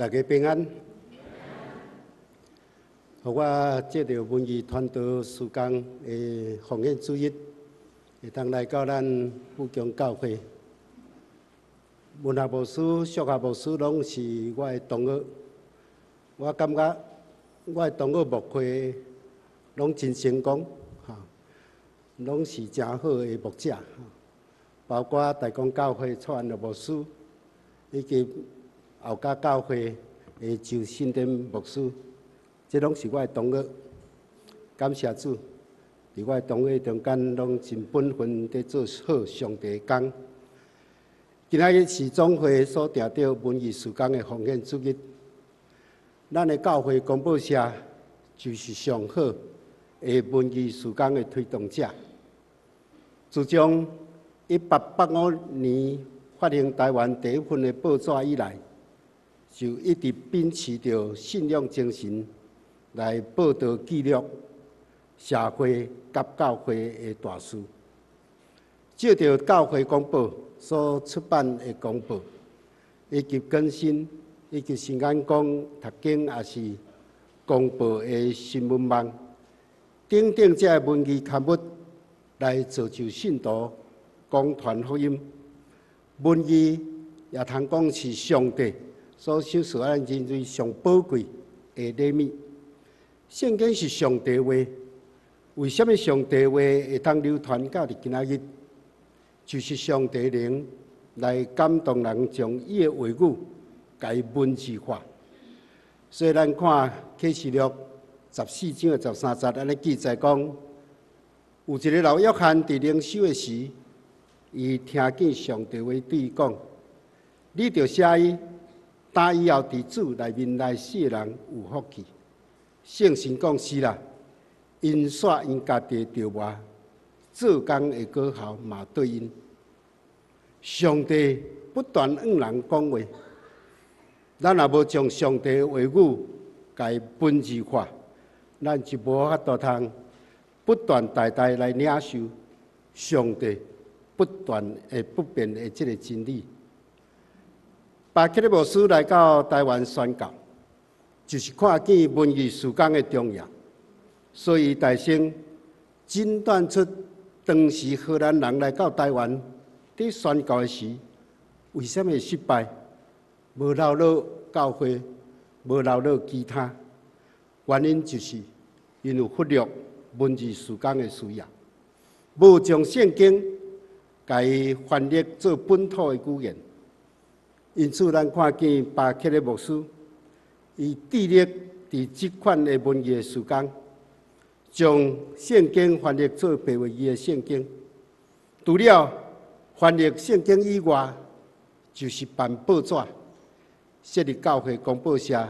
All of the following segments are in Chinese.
大家平安。互我接到文艺团队施工的奉献主日，会当来到咱富强教会。文学牧师、俗学牧师拢是我的同学，我感觉我的同学牧会拢真成功，拢是真好的牧者，包括大公教会蔡安乐牧师，以及后家教会的周新典牧师，这拢是我的同学。感谢主，伫我的同学中间，拢尽本分伫做好上帝的工。今仔日是总会所定着文艺事工的奉献主日，咱的教会公报社就是上好的文艺事工的推动者。自从1885年发行台湾第一份的报纸以来，就一直秉持着信仰精神来报道记录社会甲教会的大事。照着教会公报所出版的公报，以及更新，以及新眼光读经，也是公报的新闻网，等等这文艺刊物来造就信徒广传福音。文艺也通讲是上帝所授予咱人类上宝贵的礼物。圣经是上帝话，为什么上帝话会当流传到今仔日？就是上帝灵来感动人，将伊的话语甲伊文字化。所以咱看启示录14章的13节，安尼记载讲，有一个老约翰伫灵修的时，伊听见上帝话对伊讲：“你着写伊，打以后伫主内面来死的人有福气。”圣神讲是啦，因煞因家己着活，做工的果效嘛对因。上帝不断向人讲话，咱若无将上帝的话语甲伊文字化，咱就无法度通不断代代来领受上帝不断的不变的这个真理。巴克利牧师来到台湾宣教，就是看见文艺事工的重要，所以大声诊断出当时荷兰人来到台湾伫宣教的时，为什么会失败？无留落教会，无留落其他，原因就是因有忽略文字事工的需要，无将圣经甲伊翻译做本土的语言。因此，咱看见巴克利牧师，伊致力伫即款的文艺事工，将圣经翻译做白话语的圣经。除了翻译圣经以外，就是办报纸，设立教会公报社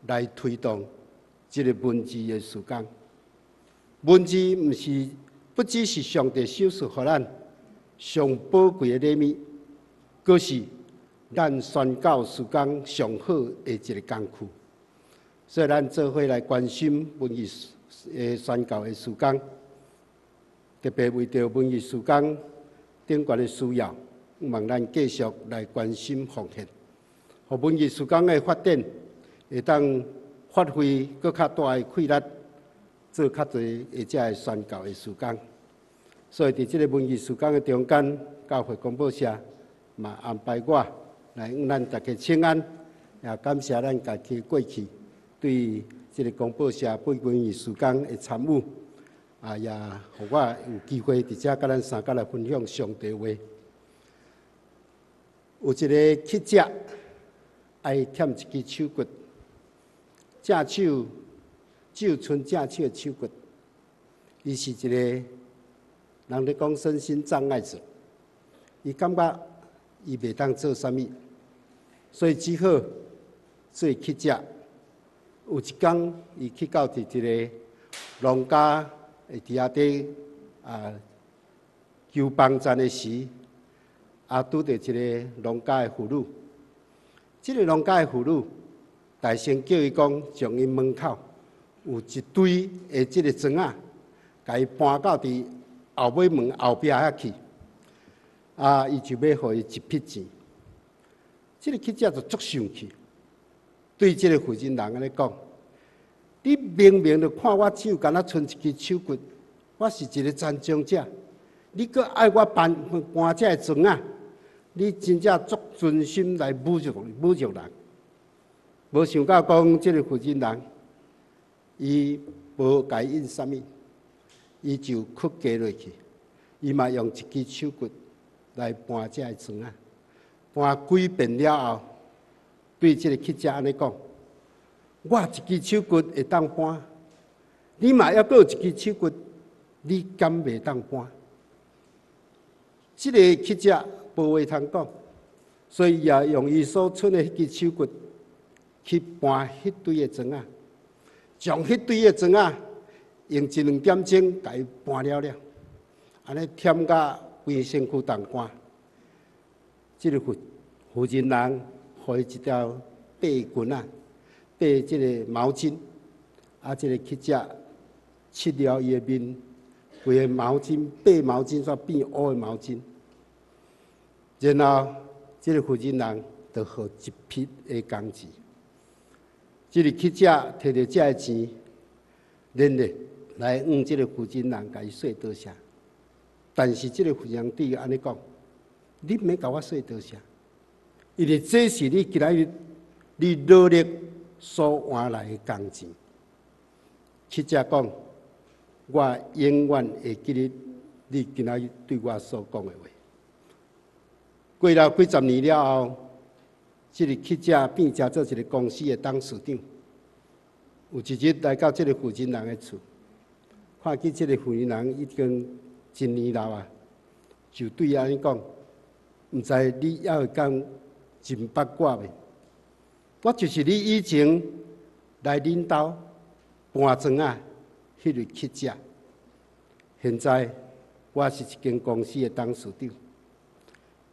来推动这个文字的事工。文字不只是上帝授予予咱上宝贵的礼物，更是咱宣教事工上好的一个工具。所以，咱做伙来关心文艺宣教的事工，特别为着文艺事工顶悬的需要，望咱继续来关心奉献，互文艺事工的发展会当发挥更较大的气力，做较侪这个宣教的事工。所以，伫这个文艺事工的中间，教会公报社嘛安排我来向咱大家请安，也感谢咱家己过去对这个公报社对文艺事工的参与。也互我有机会伫遮甲咱三甲来分享上帝话。有一个乞食爱欠一支手骨，正手只有剩正手的手骨。伊是一个人咧讲身心障碍者，伊感觉伊袂当做啥物，所以只好做乞食。有一天，伊去到一个农家。伫遐底求帮站的时，拄到一个农家的妇女。这个农家的妇女大声叫伊讲，从因门口有一堆的这个砖仔，甲伊搬到伫后尾门后壁遐去。伊就要互伊一笔钱。这个乞食就足生气，伊就讲：“你若要我，你就来，你若要我，你就来。”伊就要互伊一笔钱。伊就对这个负责人安尼讲：你明明就看我手敢若剩一支手骨，我是一个残障者，你搁爱我搬这个床啊？你真正足存心来侮辱人。无想到讲，这个负责人，伊无解应啥物，伊就屈低落去，伊嘛用一支手骨来搬这个床啊。搬几遍了后，对这个乞者安尼讲：我一支手骨会当搬，你嘛还阁有一支手骨，你敢袂当搬？这个乞者无话通讲，所以也用伊所剩的迄支手骨去搬迄堆的砖啊，将迄堆的砖啊用1、2点钟甲伊搬了，安尼忝甲规身躯冻干。这个负责人互伊一条白裙啊，白这个毛巾，啊，这个乞者切了伊的面，规个毛巾白毛巾煞变乌的毛巾，然后这个负责人就互一匹的工钱。这个乞者摕到这个钱，连咧来这个负责人甲伊说多谢，但是这个负责人对伊安尼讲。你免甲我说多谢，因为这是你今仔日你努力所换来的工钱。乞者讲，我永远会记得你今仔日对我所讲的话。过了几十年了后，这个乞者变成做一个公司的董事长。有一日来到这个负责人的厝，看见这个负责人已经1年老啊，就对伊安尼讲。毋知你还会讲真八卦未？我就是你以前来恁兜搬砖啊，迄个乞者。现在我是一间公司的董事长，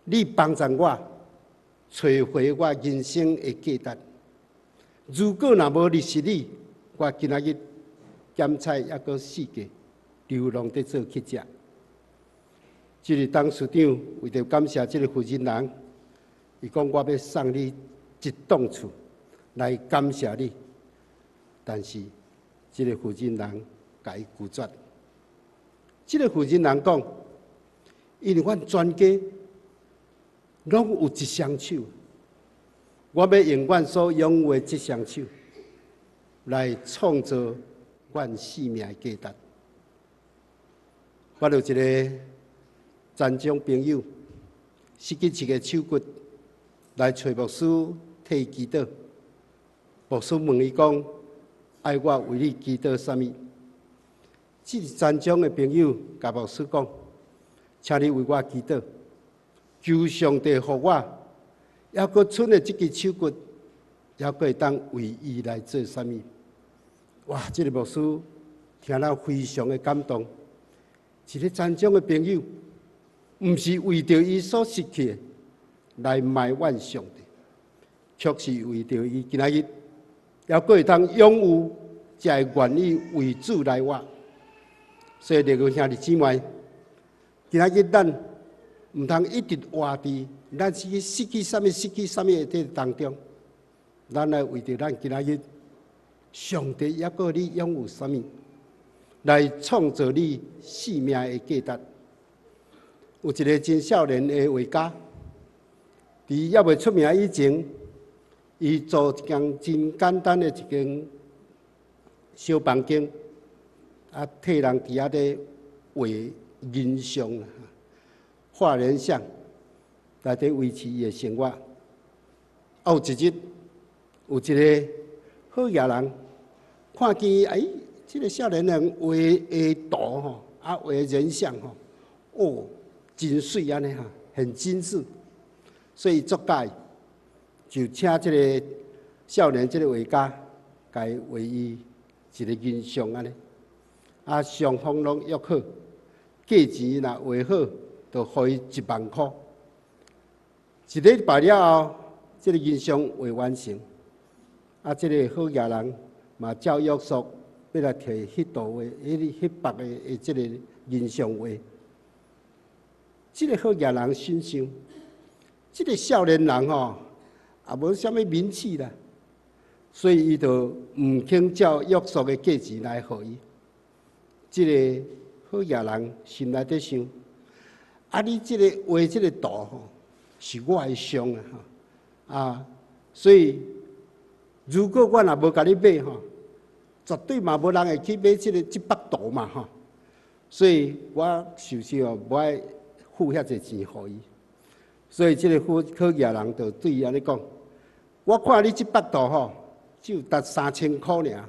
你帮助我找回我人生的价值。如果若无认识你，我今仔日咸菜还阁四界流浪在做乞者。这个董事长为着感谢这个负责人，伊讲我要送你一栋厝来感谢你，但是这个负责人甲伊拒绝。这个负责人讲，因为阮全家拢有一双手，我要用阮所拥有的这双手来创造阮生命的价值。我有一个残障朋友，失去一个手骨，来找牧师替伊祈祷。牧师问伊讲：“爱我为你祈祷啥物？”这个残障的朋友甲牧师讲：“请你为我祈祷，求上帝予我，还阁剩的这支手骨，还阁会当为伊来做啥物？”哇！这个牧师听了非常的感动。一个残障的朋友。毋是为着伊所失去的来埋怨上帝，却是为着伊今仔日还阁会当拥有，才会愿意为主来活。所以，弟兄兄弟姊妹，今仔日咱毋通一直活伫咱失去啥物的这当中，咱来为着咱今仔日上帝还阁你拥有啥物，来创造你生命的价值。有一个真少年的画家，伫还未出名以前，伊做一间真简单的一间小房间，啊，替人伫遐咧画人像、画人像，来底维持伊的生活。有一日，有一个好野人看见这个少年人画的图吼，啊，画人像吼，哦。真水安尼哈，很精致，所以作家就请这个少年这个画家，甲伊画伊一个人像安尼，啊双方拢约好，价钱若画好，就互伊1万块。一礼拜了后，这个人像画完成，啊，这个好野人嘛照约束要来摕迄图的、迄幅的这个人像画。这个好野人心想，这个少年人吼，也无啥物名气啦，所以伊就唔肯照约束的价钱来互伊。即个好野人心内底想：啊，你即个画即个图吼，是我的伤啊！啊，所以如果我若无甲你买吼，绝对嘛无人会去买即幅图嘛吼。所以我首先哦，无爱付遐济钱互伊。所以即个好野人就对伊安尼讲：我看你即幅图吼，只有值3000块尔，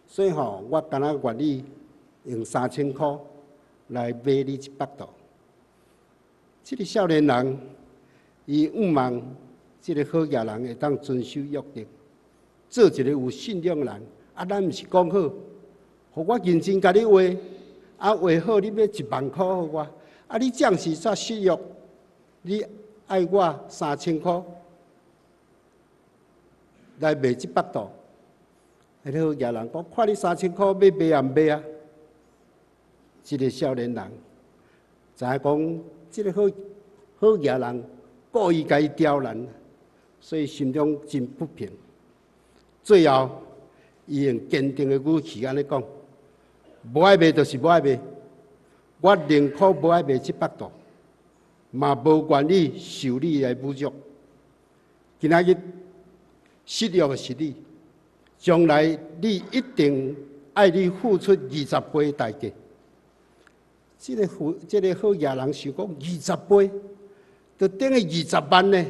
所以吼，我敢若愿意用3000块来买你即幅图。即个少年人，伊毋望即个好野人会当遵守约定，做一个有信用的人。啊，咱毋是讲好，互我认真甲你画，啊画好你要1万块互我，啊你这样是煞失约，你爱我3000块来卖即幅图。迄个好野人讲，看你3000块要卖也毋卖啊。即个少年人知影讲，即个好野人故意甲伊刁难，所以心中真不平。最后，伊用坚定的语气安尼讲：无爱卖就是无爱卖，我宁可无爱卖即幅图，嘛无愿意受你来侮辱。今仔日失约的是你，将来你一定爱你付出20倍的代价。这个好野人想讲20倍，就等于20万呢。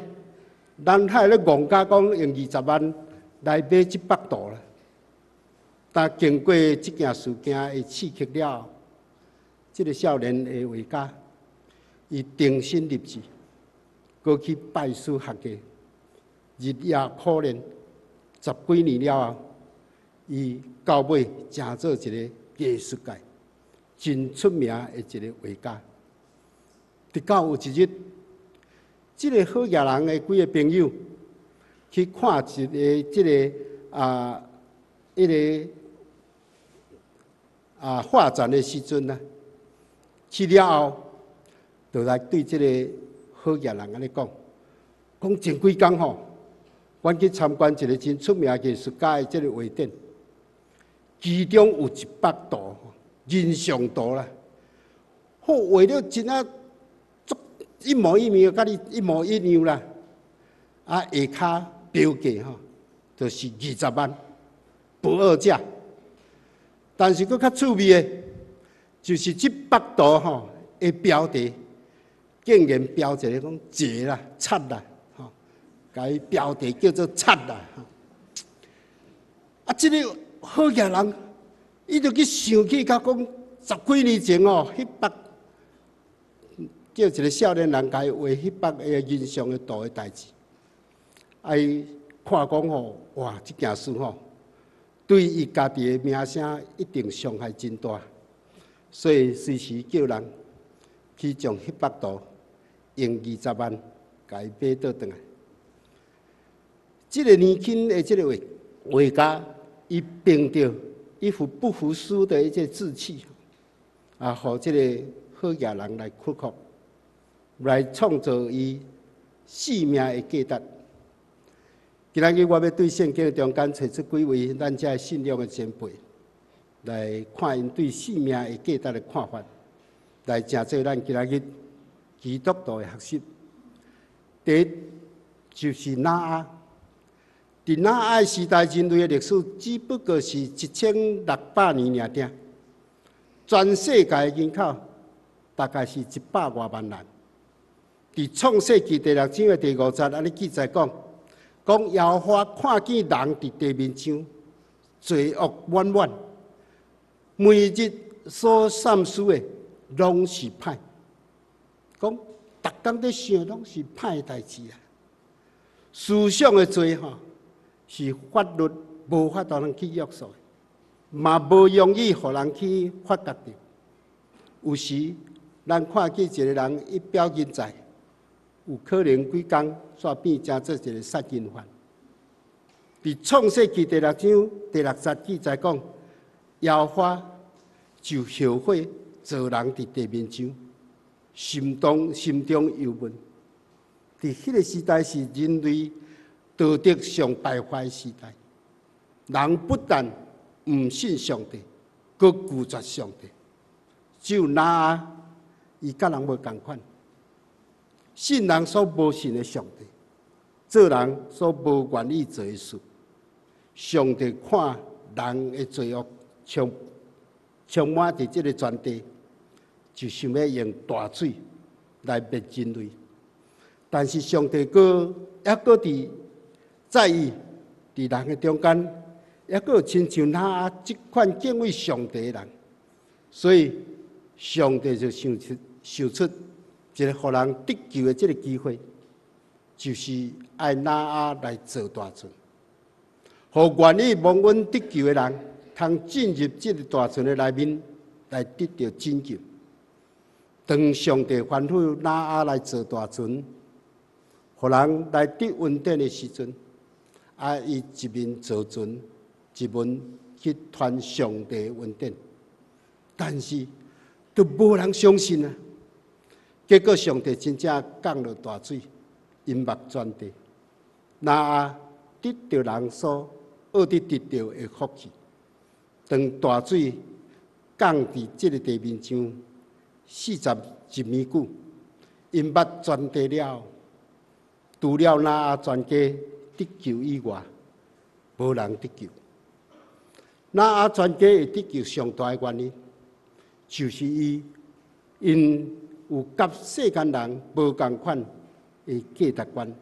咱还咧戆家讲用20万来买即幅图啦。但经过即件事件的刺激了后，这个少年的画家，伊定心立志，过去拜师学艺，日夜苦练，10几年了后，伊到尾成做一个艺术界真出名的一个画家。直到有一日，这个好野人的几个朋友去看一个画展的时阵呢，去了后，就来对这个好野人安尼讲前几工吼，阮去参观一个真出名艺术家的这个画展，其中有一幅图，人像图啦，好画了真啊，一模一样，甲你一模一样啦。啊，下骹标价吼，就是20万，不二价。但是佫较趣味的，就是这幅图吼的标题，竟然标一个讲“贼啦、贼啦”吼，甲伊标题叫做“贼啦”。啊，这个好野人，伊就去想起甲讲10几年前哦，迄幅叫一个少年人甲伊画迄幅的人像的图的代志。啊，伊看讲吼，哇，这件事吼，对伊家己的名声一定伤害真大，所以随时叫人去将迄幅图用20万甲伊买倒转来。这个年轻的这个画家，伊凭着一副不服输的一个志气，啊，和这个好野人来克服，来创造伊生命的价值。今仔日我要对圣经中间找出几位咱遮信仰的前辈，来看因对生命的价值的看法，来成做咱今仔日基督徒的学习。第一就是挪亚，伫挪亚的时代，人类的历史只不过是1600年尔定，全世界的人口大概是100多万人。伫创世纪第6章的第5节，安尼记载讲耶和华看见人伫地面上罪恶满满，每日所散施的拢是歹，讲逐工在想拢是歹的代志啊。思想的罪吼，是法律无法度人去约束，嘛无容易互人去发觉到。有时咱看见一个人一表人才，有可能几工煞变成做一个杀人犯。伫创世纪第6章第6节记载讲，耶和华就后悔造人伫地面上，心中忧闷。伫迄个时代是人类道德上败坏的时代，人不但唔信上帝，佮拒绝上帝。只有拿阿，伊甲人无共款，信人所无信的上帝，做人所无愿意做的事。上帝看人的罪恶充满伫这个全地，就想要用大水来灭人类。但是上帝佫伫在意伫人的中间，也佫有亲像他即款敬畏上帝的人，所以上帝就想出一个互人得救的这个机会，就是爱拿阿来做大船，互愿意蒙恩得救的人，通进入这个大船的内面来得到拯救。当上帝吩咐拿阿来做大船，互人来得恩典的时阵，伊一面做船，一面去传上帝的恩典。但是都无人相信啊！结果上帝真正降落大水，淹没全地，拿阿得到人所学得到的福气。当大水降伫这个地面上41米久，淹没全地了，除了拿阿全家得救以外，无人得救。拿阿全家会得救上大的原因，就是因有甲世间人无共款的价值观。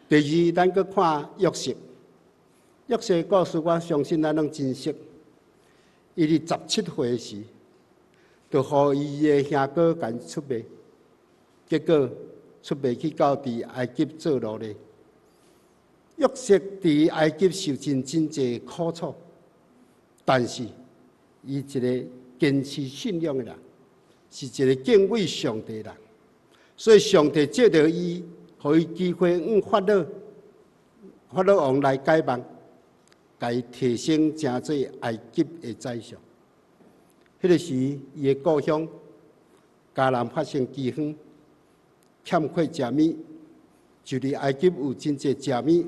第二，咱搁看约瑟。约瑟的故事，我相信咱拢真熟。伊伫17岁时，就互伊的兄哥甲伊出卖，结果出卖去到伫埃及做奴隶。约瑟伫埃及受尽真济苦楚，但是伊一个坚持信仰的人，是一个敬畏上帝的人，所以上帝借着伊，互伊机会用法老王来解梦，甲伊提升成做埃及的宰相。迄个时，伊的故乡迦南发生饥荒，欠缺食米，就伫埃及有真济食米。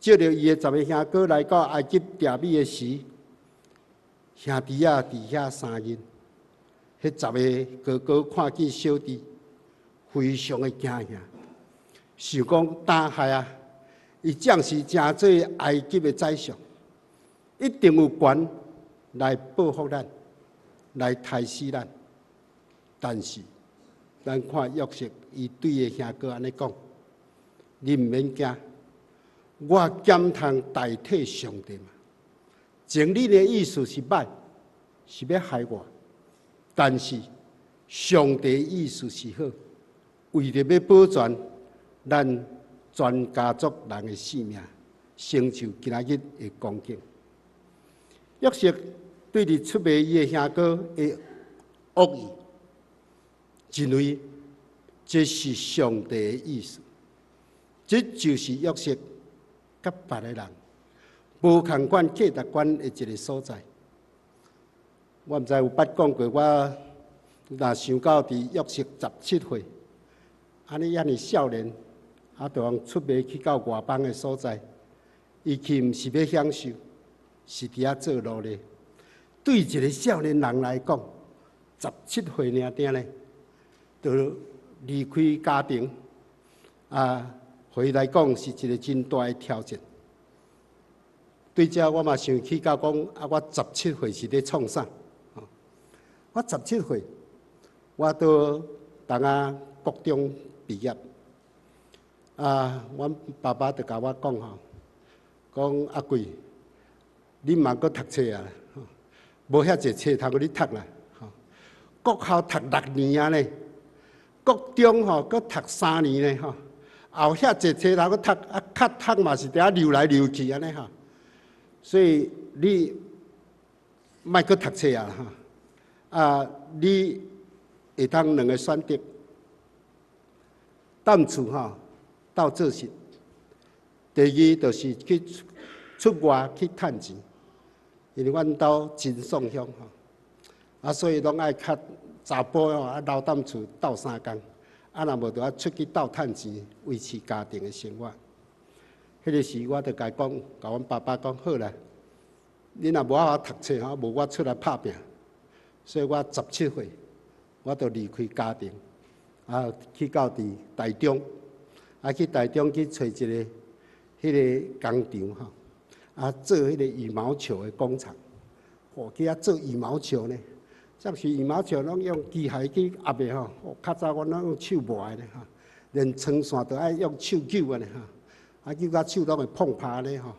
借着伊的10个兄哥来到埃及订米的时，兄弟仔伫遐3日，迄10个哥哥看见小弟，非常的惊吓，想讲胆害啊！伊将是正做埃及的宰相，一定有权来报复咱，来杀死咱。但是，咱看约瑟，伊对个兄哥安尼讲：你毋免惊，我兼通代替上帝嘛。情理的意思是歹，是要害我，但是上帝的意思是好，为了要保全咱全家族人的性命，成就今仔日的光景。约瑟对伫出卖伊的兄哥的恶意，认为这是上帝的意思，这就是约瑟甲别个人无同款价值观的一个所在。我毋知有捌讲过，我若想到伫约瑟17岁，安尼少年，就通出卖去到外邦的所在，伊去毋是要享受，是伫遐做奴隶。对一个少年人来讲，17岁尔定咧，就离开家庭，对伊来讲是一个真大的挑战。对这我嘛想起到讲，我17岁是咧创啥？我17岁，我到国中毕业。阮爸爸就甲我讲讲阿贵，你毋通搁读册啊，无遐济册通互你读啦。国校读6年啊呢，国中搁读3年呢后遐济册通搁读，较读嘛是伫遐溜来溜去安尼所以你莫搁读册啊你会当2个选择，踮厝斗做事。第二就是去出外去趁钱，因为阮兜真爽乡所以拢爱较查甫留踮厝斗3工，若无就出去斗趁钱，维持家庭的生活。迄个时我就甲伊讲，甲阮爸爸讲好啦，你若无法读册吼，无我出来拍拼。所以我17岁，我就离开家庭，去到伫台中，去台中去找一个迄个工厂做迄个羽毛球的工厂，去遐做羽毛球呢。暂时羽毛球拢用机械去压的吼，较早我拢用手磨的吼，连撑线都爱用手揪的吼，揪到手拢会碰拍咧吼。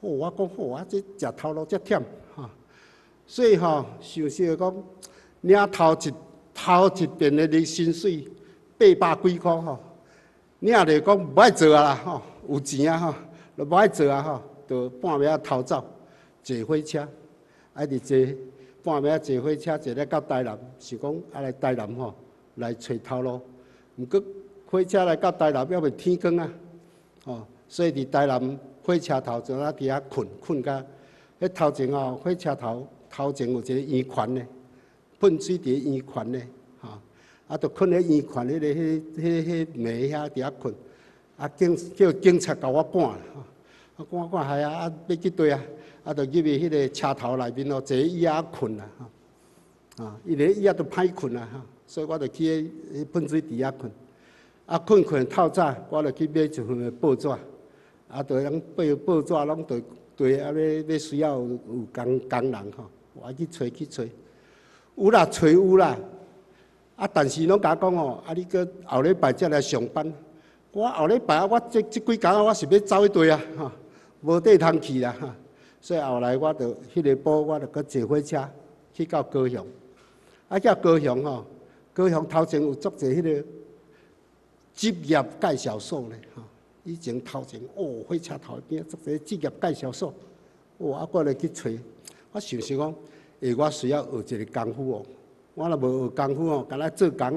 我讲好这食头路遮忝吼，所以想想讲，领头一遍的薪水800几块吼，领着讲无爱做啦吼，有钱就无爱做就半暝偷走，坐火车，伫坐。半暝坐火车坐咧到台南，是讲来台南来找头路。毋过火车来到台南，要未天光所以伫台南火车头就伫遐困甲。迄头前火车头前有一个圆泉咧，喷水伫圆泉咧就困咧圆泉迄个迄暝遐伫遐困，叫警察甲我赶啦赶害要去对就入去迄个车头内面坐椅仔困啦伊个椅仔都歹困啦所以我就去迄喷水池遐困，困透早，我就去买一份报纸，就人报纸拢对要需要有工人我去找，有啦找有啦，但是拢甲我讲你搁后礼拜才来上班，我后礼拜我这几工我是要走一队无地通去啦所以后来我就迄个补，我就搁坐火车去到高雄。到高雄高雄头前有足侪迄个职业介绍所咧以前头前火车头边足侪职业介绍所，我就去找。我想讲，我需要学一个功夫我若无学功夫干那做工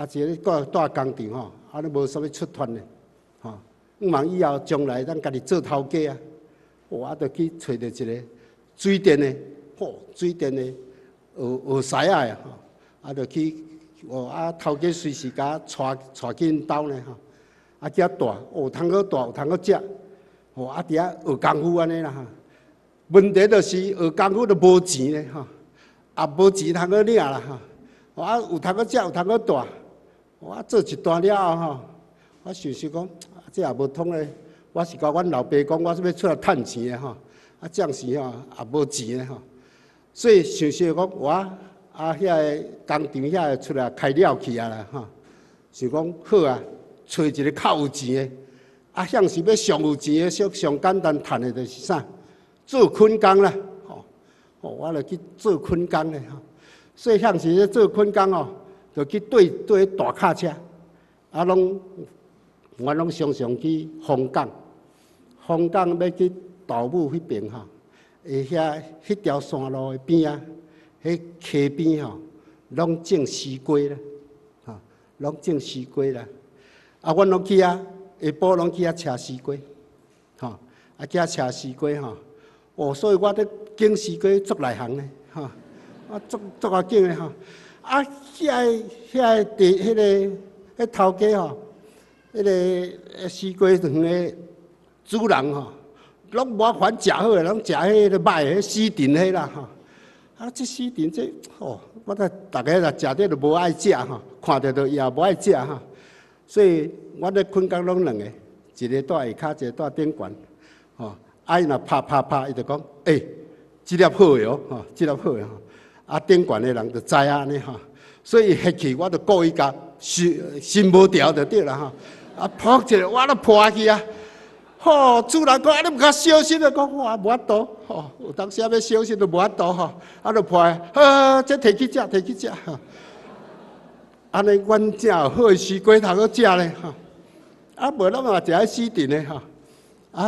一个带工厂你无啥物出团咧毋茫以后将来咱家己做头家我就去找到一个水电的，水电的学师就去头家随时甲带去因兜呢叫带，有通好带，有通好食，伫遐学功夫安尼啦问题就是学功夫就无钱咧无钱通好领啦有通好食，有通好带，做一段了后我想讲这也无通咧。我是甲阮老爸讲，我是要出来趁钱的暂时也无钱的所以想讲我遐个工厂遐出来开了去啦想讲好找一个较有钱的向是要上有钱的，上简单趁的就是啥？做捆工啦我就去做捆工咧所以向是咧做捆工就去对大卡车我拢常常去凤港。凤港要去豆母迄边迄条山路的边迄溪边拢种西瓜啦，拢种西瓜啦。阮拢去下晡拢去车西瓜，去车西瓜所以我咧种西瓜足内行咧，足啊种咧迄头家迄个西瓜园的。主人拢无反食好诶，拢食迄个歹诶，死陈迄啦这死陈这我逐个若食着就无爱食看着就也无爱食所以我咧困觉拢两个，一个住下骹，一个住顶悬伊若拍，伊就讲即粒好诶即粒好诶顶悬诶人就知安尼所以迄去我就故意甲心无调就对啦扑一个我都扑下去主人讲你毋较小心讲我无法度有当时要小心都无法度就扑这摕去食安尼阮正有好诶西瓜通好食咧无拢嘛食迄死陈诶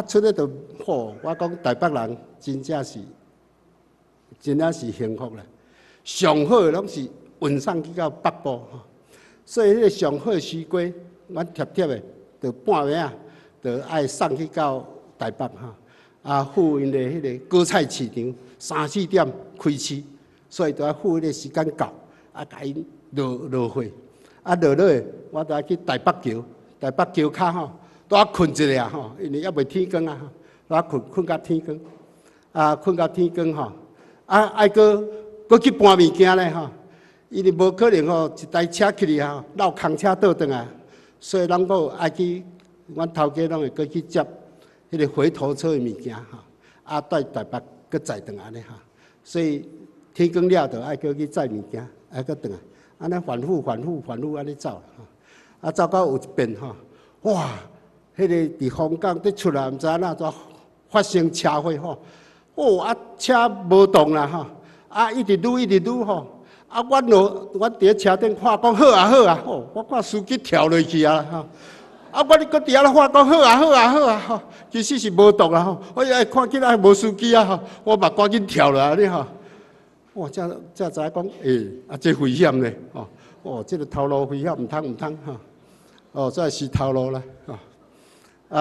出咧就我讲台北人真正是幸福啦，上好诶拢是运送去到北部所以迄个上好诶西瓜，阮贴诶就半暝就爱送去到台北付因的迄个果菜市场3、4点开市，所以就要付迄个时间到甲因落货落我就要去台北桥，台北桥骹多困一下吼，因为还未天光啊，多困到天光，困到天光吼，爱搁去搬物件咧吼，因为无可能吼一台车去哩吼，绕空车倒转来，所以咱个爱去，阮头家拢会搁去接迄个回头车的物件吼，带台北搁载转安尼吼，所以天光了就爱搁去载物件，爱搁转来，安尼反复安尼走吼，走到有一遍吼，哇！迄个伫香港伫出来，毋知哪怎发生车祸吼，车无动啦吼，一直愈吼，阮伫咧车顶喊讲好啊，我看司机跳落去啊吼，阮搁伫遐咧喊讲好啊吼，其实是无动啦吼，我看起来无司机啊吼，我嘛赶紧跳落来吼，哇，才知影讲这危险咧吼，这个头路危险，毋通吼，这是头路啦吼。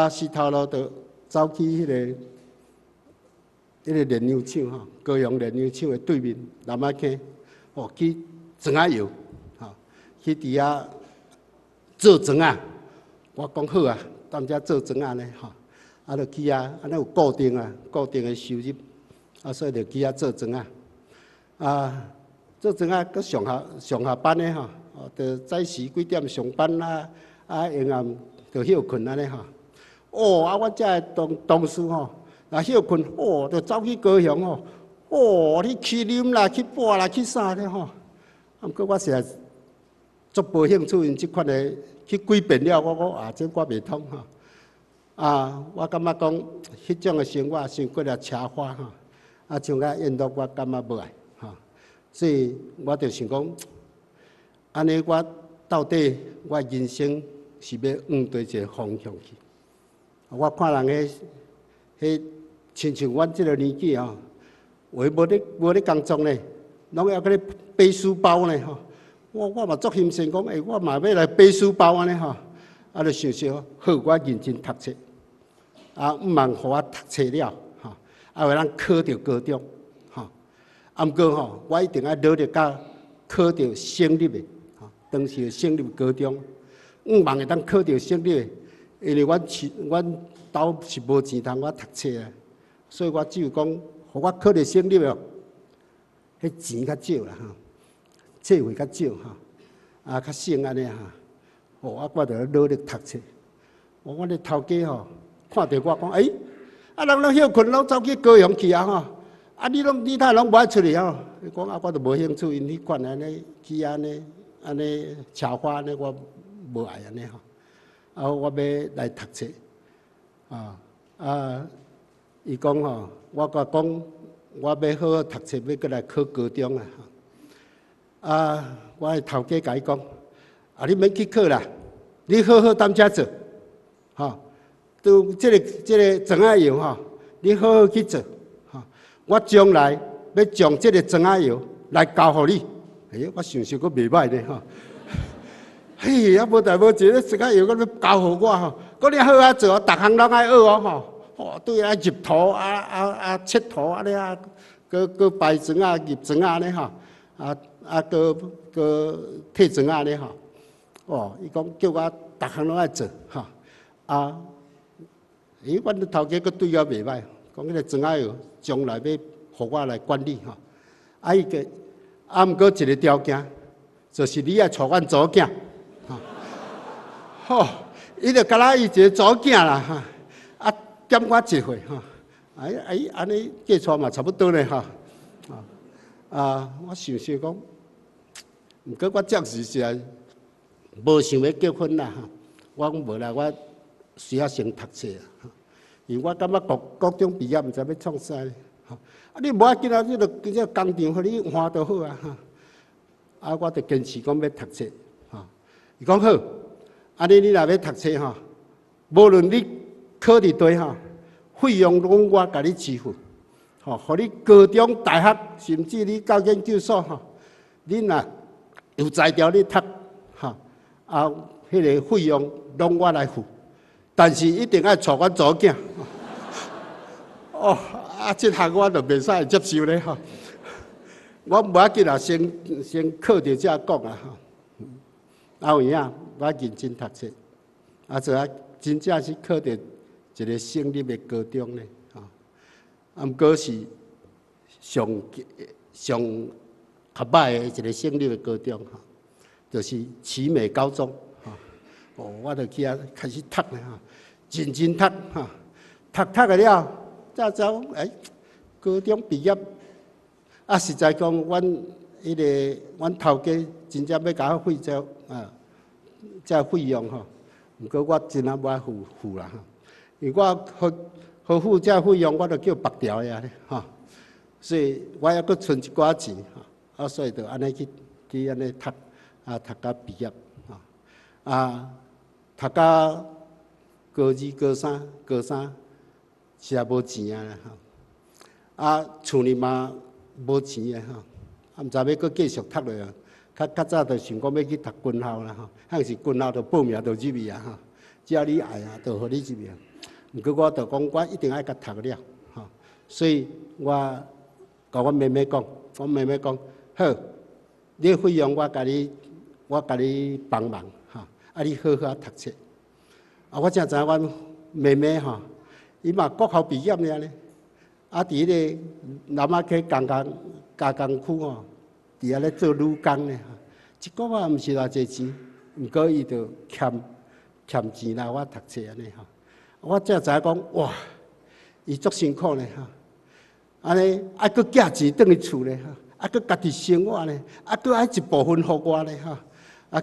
四头路就走去迄个炼油厂吼，高雄炼油厂的对面南仔溪，去庄仔油，去伫遐做庄仔。我讲好啊，踮遮做庄仔咧就去遐，安尼有固定的收入，所以就去遐做庄仔。做庄仔搁上下班咧就早时几点上班啦，下暗就休困安尼吼。我遮个同事若休困，就走去高雄你去啉啦，去播啦，去啥咧毋过我实在足无兴趣，因即款的去几遍了，我这我袂通我感觉讲迄种的生活伤过了车花像甲印度我感觉无爱所以我就想讲，安尼我到底我人生是要往对一个方向去？我看人迄亲像阮即个年纪话无咧工作呢，拢要搁咧背书包呢我嘛足欣赏讲，我嘛要来背书包安尼就想想好，我认真读册毋茫互我读册了为咱考到高中毋过我一定要努力到考到省立的当时的省立高中，毋茫会当考到省立的。因为阮兜是无钱通我读册所以我只有讲，互我考到省立迄钱较少啦册费较少较省安尼我就努力读册。阮的头家看到我讲，人拢休困，拢走去高雄去你太拢无爱出去伊讲我就无兴趣，因迄款安尼去安尼车花安尼，我无爱安尼我要来读册伊讲我甲讲我要好好读册，要过来考高中我的头家甲伊讲你免去考啦，你好好踮遮做都这个庄仔油你好好去做我将来要将这个庄仔油来交互你。我想想阁袂歹呢嘿，无代无志，庄仔油搁要交互我搁你好啊做，逐项拢爱学对入土切土安尼搁摆庄仔入庄仔安尼搁替庄仔安尼伊讲叫我逐项拢爱做阮的头家搁对我袂歹，讲迄个庄仔油将来要互我来管理伊个毋过一个条件，就是你爱带阮祖囝伊就敢若伊一个祖囝啦减我一岁安尼计算嘛差不多咧我想想讲，毋过我暂时是无想要结婚啦我讲无啦，我需要先读册因为我感觉高中毕业毋知要创啥咧你无要紧这个工厂互你换就好我就坚持讲要读册伊讲好。安尼你若要读册无论你考伫地费用拢我甲你支付互你高中、大学，甚至你到研究所你若有才调你读迄个费用拢我来付，但是一定要带阮祖囝这项我就袂使接受咧我无要紧啦，先考着才讲有影我认真读册，真正是考到一个省立的高中呢，啊，毋过是上较歹的一个省立的高中，就是奇美高中，哦，我就去遐开始读咧，认真读，读个了，再走，高中毕业，啊，实在讲，阮头家真正要甲我费这这费用毋过我真啊无爱付啦，因为我付这费用，我就叫白条呀咧，所以我还阁存一寡钱，所以就安尼去安尼读，读到毕业，读到高二、高三是也无钱啊，厝里嘛无钱毋知要阁继续读落啊。较早就想讲要去读军校啦，迄是军校就报名就入去啊，只要你爱啊，就互你入去。毋过我就讲，我一定爱甲读了，所以我甲我妹妹讲，我妹妹讲，好，你费用我甲你帮忙，你好好读册。我才知影阮妹妹伊嘛国校毕业了呢，伫迄个南仔溪加工区伫遐咧做女工呢，一个月毋是偌济钱，毋过伊就欠钱啦，我读册安尼我才知影讲哇，伊足辛苦呢安尼还佫寄钱转去厝咧还佫家己生活咧，佫爱一部分互我咧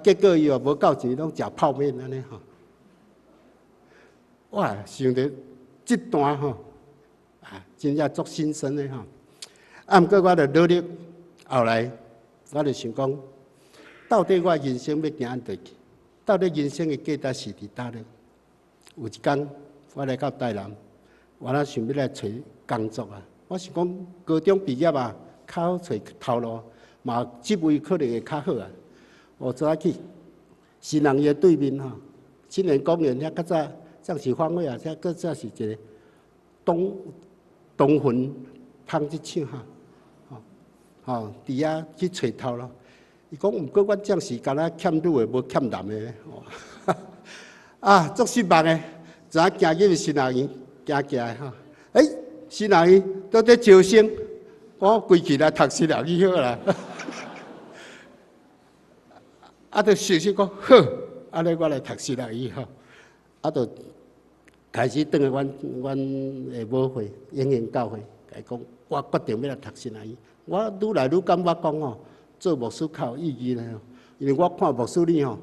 结果伊又无够钱，拢食泡面安尼我想着这段真正足心酸的毋过我就努力，后来。我就想讲，到底我人生要行安对去？到底人生的价值是伫倒咧？有一天，我来到台南，我想要来找工作啊。我想讲，高中毕业较好找头路，嘛职位可能会较好啊。我早去新人医对面青年公园遐较早是方位啊，遐较早是一个东魂芳一唱伫遐去找头路。伊讲，毋过阮这时间欠女的，无欠男的足失望的。昨仔行入新人院，行新人院倒伫招生，我规气来读新人院好啦。就想想讲好，安尼我来读新人院就开始转去阮的母会永远教会，甲伊讲，我决定要来读新人院。我愈来愈感觉讲做牧师较有意义咧，因为我看牧师你好，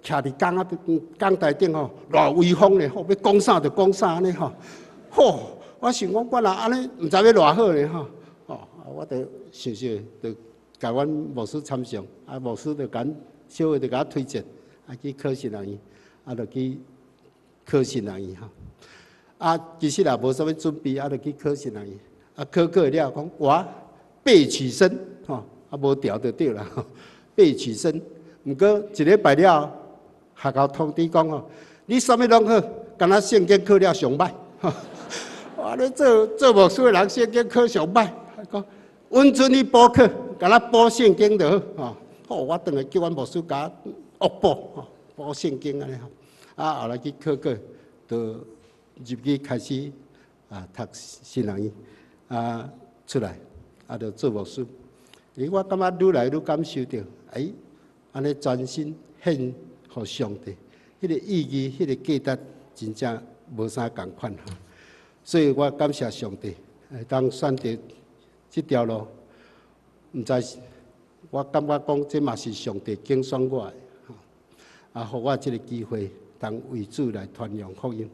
徛伫讲台顶偌威风咧，要讲啥就讲啥呢我想讲我若安尼，毋知要偌好咧我就想想就甲阮牧师参详，牧师就小话就甲我推荐，去考新人院，就去考新人院其实也无啥物准备，就去考新人院，考了讲我。被取生，无调就对啦。被取生，毋过一礼拜了，学校通知讲你啥物拢好，敢若圣经考了上歹。我咧做牧师的人，圣经考上歹，讲温存你补课，敢若补圣经就好。我当下叫阮牧师甲恶补圣经安尼后来去考过，就入去开始读新人院出来。就做牧师，我感觉愈来愈感受到，安尼专心献互上帝，迄个意义、迄个价值，真正无啥共款所以我感谢上帝，当选择这条路，毋知我感觉讲这嘛是上帝拣选我的，互我这个机会，当为主来传扬福音。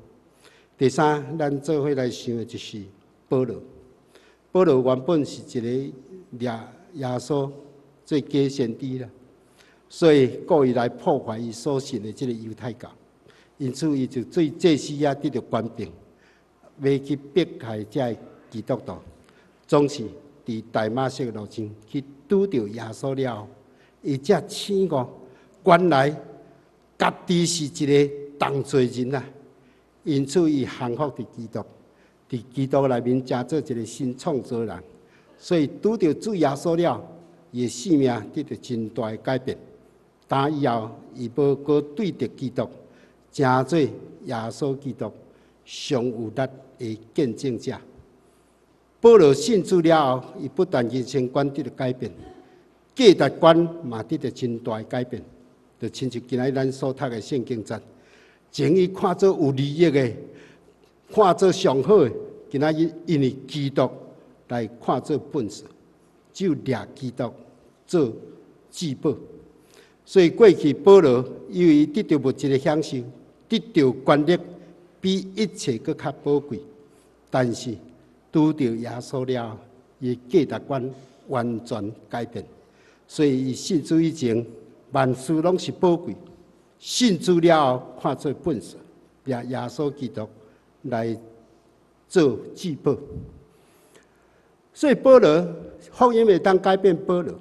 第三，咱做伙来想的就是保罗。保罗原本是一个耶稣最假先知啦，所以故意来破坏伊所信的这个犹太教，因此伊就最这时也得到官兵，要去迫害这基督徒，总是伫大马色路上去拄到耶稣了，伊才醒悟，原来家己是一个重罪人啊，因此伊降服伫基督。伫基督内面，成做一个新创造人，所以拄着主耶稣了，伊的性命得到真大的改变。但以后，伊无过对着基督，成做耶稣基督上有力的见证者。保罗信主了后，伊不但人生观得到改变，价值观嘛得到真大的改变。就亲像今仔咱所读的圣经节，前伊看做有利益的，看做上好的，今仔日因为基督来看做本事，只有掠基督做至宝。所以过去保罗因为得到物质的享受，得到权力比一切搁较宝贵，但是拄到耶稣了，伊价值观完全改变。所以伊信主以前，万事拢是宝贵；信主了后，看做本事，掠耶稣基督来做至宝。所以保罗福音会当改变保罗，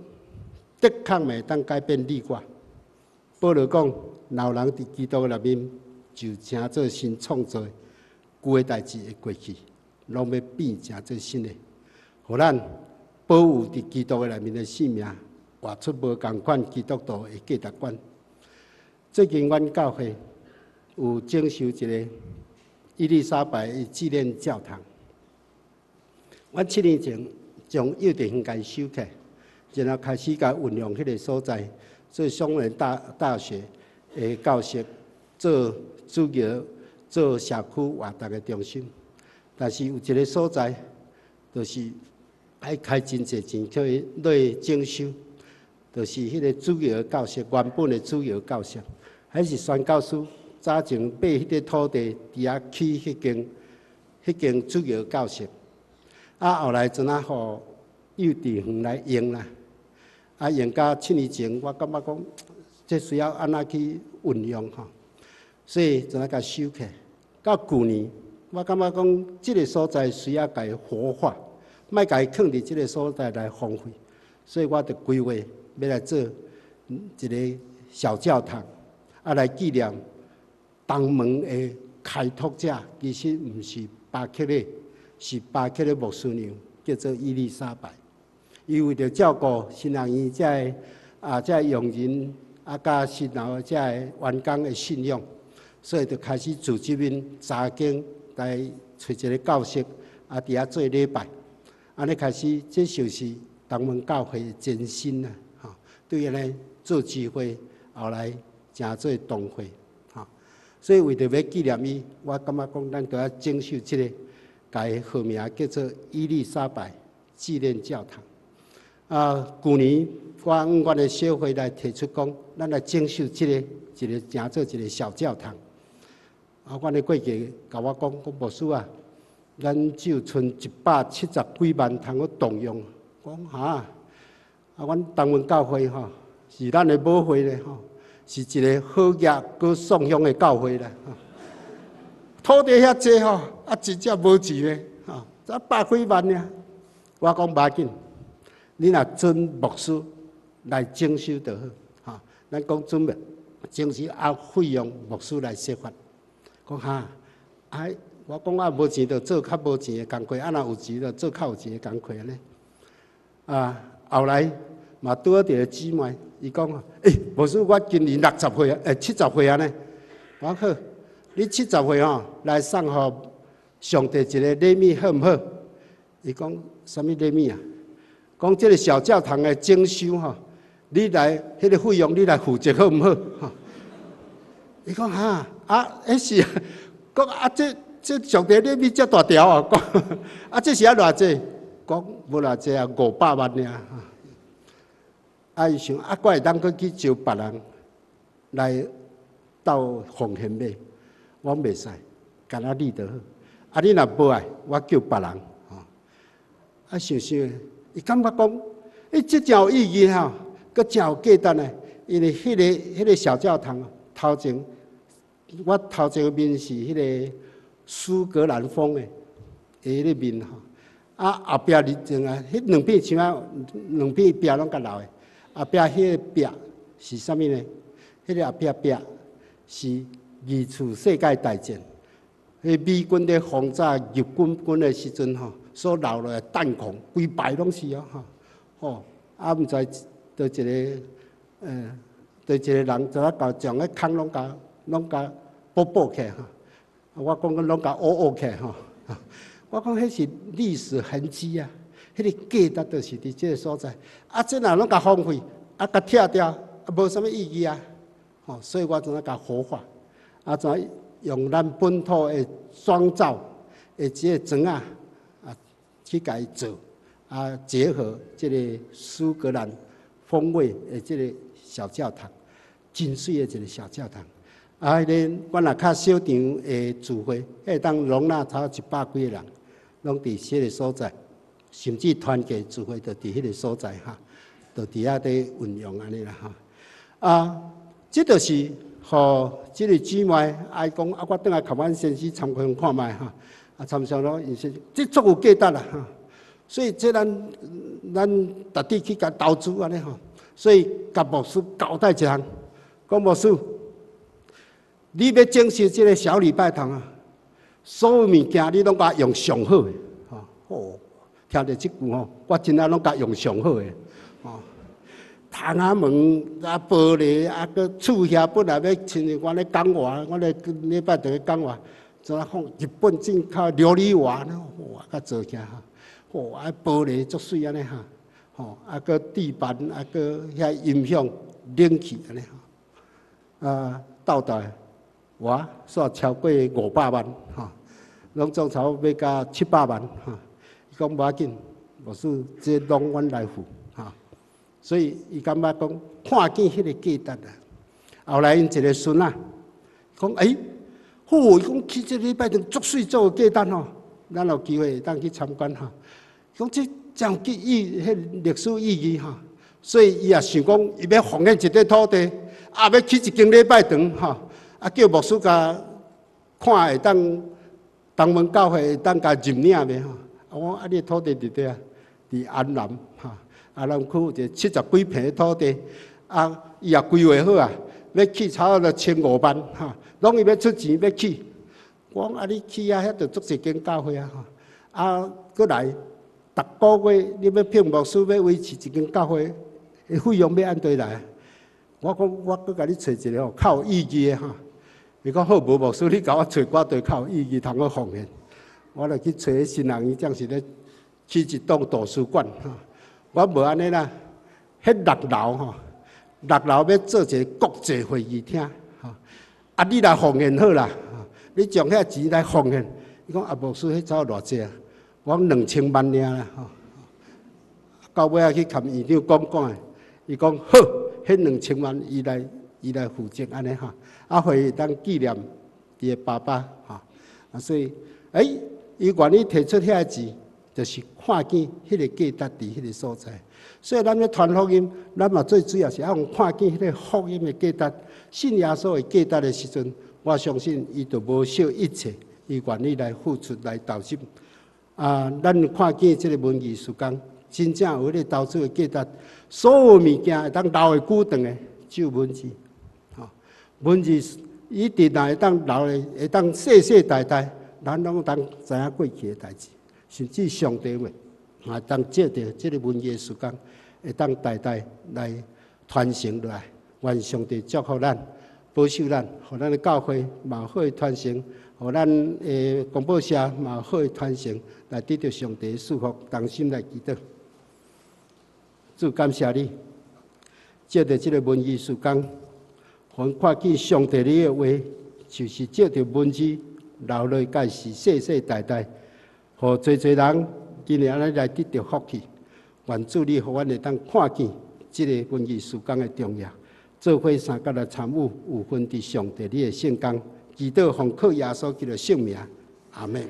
的确会当改变你我。保罗讲，老人伫基督内面就成做新创造，旧的代志会过去，拢要变成做新的，互咱保有伫基督内面的性命，活出无共款基督徒的价值观。最近阮教会有整修一个伊丽莎白的纪念教堂。阮7年前将幼稚园界收起，然后开始甲运用迄个所在，做双联大学的教室，做主要做社区活动的中心。但是有一个所在，就是爱开真侪钱去落整修，就是迄个主要教室原本的主要教室，还是宣教师早前买迄个土地伫遐起迄间主要教室。后来阵仔互幼稚园来用啦，用到7年前，我感觉讲，这需要安怎去运用吼，所以阵仔甲收起。到去年，我感觉讲，这个所在需要甲伊活化，莫甲伊放伫这个所在来荒废，所以我就规划要来做一个小教堂，来纪念东门的开拓者，其实毋是巴克利。是巴克的牧师娘，叫做伊丽莎白。伊为着照顾新人院这佣人甲新楼这员工的信用，所以就开始组织因查经来找一个教室，伫遐做礼拜。安尼开始，这就是东门教会的前身啦。对安尼做聚会，后来成做同会。所以为着要纪念伊，我感觉讲，咱都要整修这个。改号名叫做伊丽莎白纪念教堂。去年我的小会来提出讲，咱来整修一个成做一个小教堂。我的过去甲我讲，牧师啊，咱只有剩170几万通去动用。讲阮东门教会吼，是咱的母会咧吼，是一个好业搁送香的教会咧。土地遐济吼，真正无钱咧，100几万呢。我讲无要紧，你若准牧师来整修就好，咱讲准备整修费用牧师来设法。讲我讲无钱就做较无钱的工课，若有钱就做较有钱的工课呢。后来嘛拄好一个姊妹，伊讲牧师，我今年60岁70岁呢。我好。你70岁吼，来送互上帝一个礼物好毋好？伊讲什么礼物啊？讲这个小教堂的整修吼，你来迄个费用你来负责好毋好？伊讲迄是讲这上帝礼物遮大条啊！讲这是偌济？讲无偌济500万尔。伊想我会当去招别人来斗奉献买。我袂使，干那你就好。你若无爱，我叫别人。想想，伊感觉讲，这真有意义吼，搁真有价值呢。因为迄个小教堂我头前面是迄个苏格兰风的迄面吼，后壁你种迄两片墙两片壁拢甲留的，后壁迄个壁是啥物呢？迄个后壁是。二次世界大战，迄美军咧轰炸日本军的时阵吼，所留落来弹孔，规排拢是毋知倒一个人，就将迄空拢甲补起吼。我讲拢甲乌起吼。我讲迄是历史痕迹啊，迄个价值就是伫这个所在。啊，这若拢甲荒废，啊，甲拆掉，啊，无啥物意义啊。吼，所以我怎啊甲活化，啊，怎用咱本土的双灶的这个砖啊，去甲伊做，啊，结合这个苏格兰风味的这个小教堂，真水的一个小教堂。啊，我若较小场的聚会，会当容纳超100几个人，拢伫迄个所在，甚至团结聚会，就伫迄个所在哈，就伫遐伫运用安尼啦哈。啊，这就是互这个姊妹爱讲啊，我倒来甲阮先生参观看卖哈，啊，参详咯，因是这足有价值啦哈。所以这咱特地去甲投资安尼吼，所以甲牧师交代一项，讲牧师。你要整修这个小礼拜堂啊，所有物件你拢甲用上好的，哦，听到这句吼，我真爱拢甲用上好的，哦，窗仔门啊，玻璃啊，搁厝遐本来要亲像我咧讲话，我咧礼拜堂咧讲话，怎啊放日本进口琉璃瓦呢？哇，甲做起哈，哦，啊玻璃足水安尼哈，吼，啊搁地板啊搁遐音响冷气安尼哈，啊到代。我煞超过500万，哈，拢总差要加700万，哈。伊讲无要紧，牧师这拢阮来付，哈。所以伊感觉讲看见迄个价值啊。后来因一个孙仔讲，好，伊讲去这礼拜堂足水足有价值吼，咱有机会当去参观哈。讲这真有迄历史意义哈。所以伊也想讲，伊要奉献一块土地，啊，要起一间礼拜堂哈。啊，叫牧师甲看会当东门教会会当甲认领袂吼？我啊，你土地伫底啊，伫安南哈，安南区有一个70几坪的土地，啊，伊也规划好啊，要起差不多1500万哈，拢伊要出钱要起。我讲啊，你起啊，遐着足一间教会啊，啊，过来逐个月你要聘牧师要维持一间教会，费用要按对来？我讲我搁甲你找一个吼，较有意义的哈。伊讲好无牧师，你甲我找寡对较有意义，通我奉献。我来去找新人院，正是咧起一栋图书馆哈。我无安尼啦，迄6楼吼，6楼要做一个国际会议厅哈。啊，你来奉献好啦，你将遐钱来奉献。伊讲啊，牧师迄走偌济啊？我讲2000万尔啦吼。到尾啊去甲院长讲诶，伊讲好，迄2000万伊来负责安尼哈。啊，会当纪念伊的爸爸哈，啊，所以，伊愿意提出遐钱，就是看见迄个价值伫迄个所在。所以咱要传福音，咱嘛最主要是要看见迄个福音的价值，信耶稣的价值的时阵，我相信伊就无惜一切，伊愿意来付出来投资。啊，咱看见这个文艺时光，真正有迄个投资的价值，所有物件会当留会久长的，只有文字。文字一定会当留咧，会当世世代代，咱拢当知影过去的代志，甚至上帝话，也当借着这个文艺时间，会当代代来传承落来。愿上帝祝福咱，保守咱，互咱的教会嘛好的传承，互咱的广播社嘛好的传承，来得到上帝的祝福，同心来祈祷。主感谢你，借着这个文艺时间。阮看见上帝你的话，就是借着文字留落来，是世世代代，互侪侪人今日安尼来得到福气。愿主你互阮会当看见这个文艺时间的重要，做伙三甲来参与，有份伫上帝你的圣工，祈祷奉靠耶稣基督的圣名，阿门。